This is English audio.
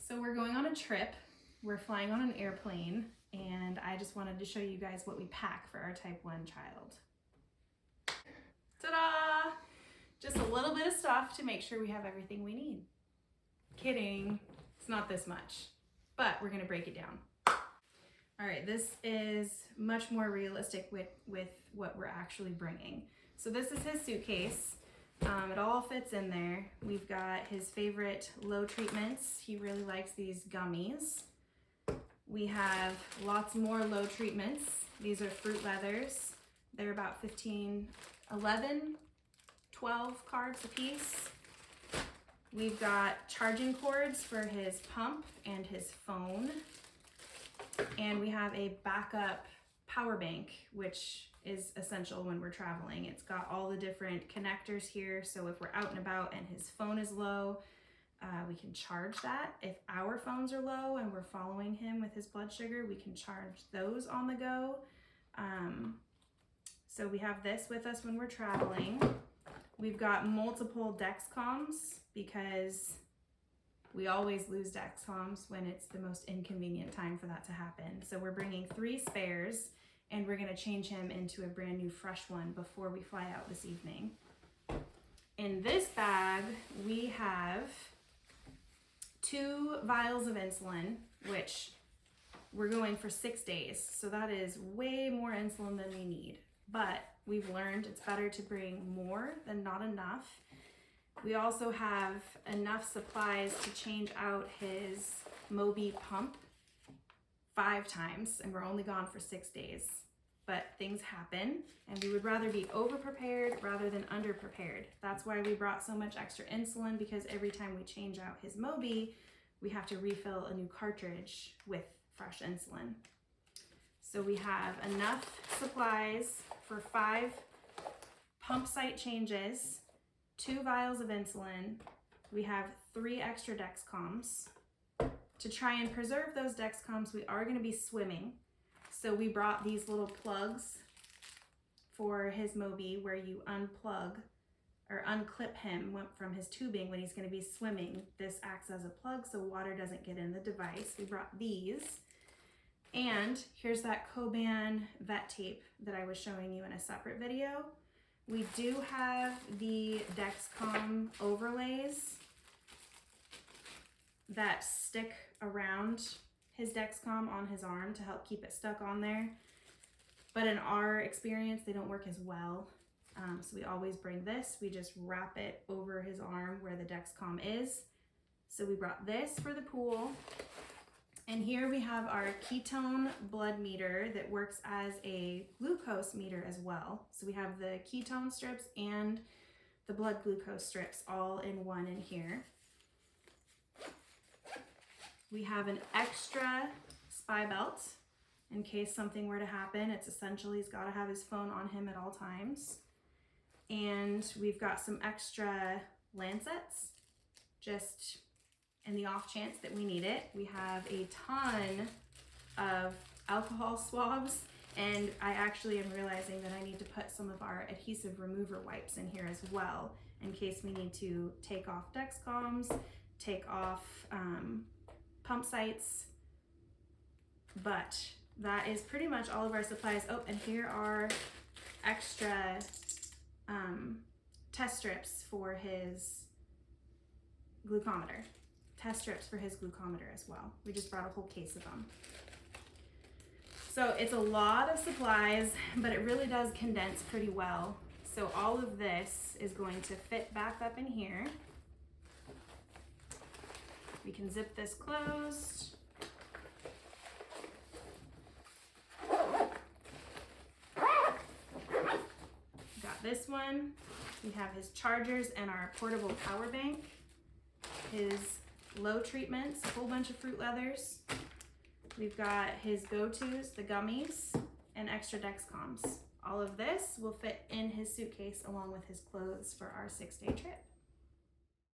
So we're going on a trip. We're flying on an airplane, and I just wanted to show you guys what we pack for our type 1 child. Ta-da! Just a little bit of stuff to make sure we have everything we need. Kidding, it's not this much, but we're gonna break it down. All right, this is much more realistic with what we're actually bringing. So this is his suitcase. It all fits in there. We've got his favorite low treatments. He really likes these gummies. We have lots more low treatments. These are fruit leathers. They're about 11, 12 carbs a piece. We've got charging cords for his pump and his phone. And we have a backup power bank, which is essential when we're traveling. It's got all the different connectors here, so if we're out and about and his phone is low, we can charge that. If our phones are low and we're following him with his blood sugar, we can charge those on the go. So we have this with us when we're traveling. We've got multiple Dexcoms because we always lose Dexcoms when it's the most inconvenient time for that to happen. So we're bringing 3 spares, and we're gonna change him into a brand new fresh one before we fly out this evening. In this bag, we have 2 vials of insulin, which we're going for 6 days. So that is way more insulin than we need. But we've learned it's better to bring more than not enough. We also have enough supplies to change out his Mobi pump 5 times, and we're only gone for 6 days. But things happen, and we would rather be over-prepared rather than under-prepared. That's why we brought so much extra insulin, because every time we change out his Mobi, we have to refill a new cartridge with fresh insulin. So we have enough supplies for 5 pump site changes, 2 vials of insulin. We have 3 extra Dexcoms. To try and preserve those Dexcoms, we are going to be swimming. So we brought these little plugs for his Mobi where you unplug or unclip him from his tubing when he's going to be swimming. This acts as a plug so water doesn't get in the device. We brought these. And here's that Coban vet tape that I was showing you in a separate video. We do have the Dexcom overlays that stick around his Dexcom on his arm to help keep it stuck on there. But in our experience, they don't work as well. So we always bring this. We just wrap it over his arm where the Dexcom is. So we brought this for the pool. And here we have our ketone blood meter that works as a glucose meter as well. So we have the ketone strips and the blood glucose strips all in one in here. We have an extra spy belt in case something were to happen. It's essential. He's got to have his phone on him at all times. And we've got some extra lancets just in the off chance that we need it. We have a ton of alcohol swabs, and I actually am realizing that I need to put some of our adhesive remover wipes in here as well in case we need to take off Dexcoms, take off pump sites. But that is pretty much all of our supplies. Oh, and here are extra test strips for his glucometer. Test strips for his glucometer as well. We just brought a whole case of them. So it's a lot of supplies, but it really does condense pretty well. So all of this is going to fit back up in here. We can zip this closed. Got this one. We have his chargers and our portable power bank. His low treatments, a whole bunch of fruit leathers. We've got his go-tos, the gummies, and extra Dexcoms. All of this will fit in his suitcase along with his clothes for our 6-day trip.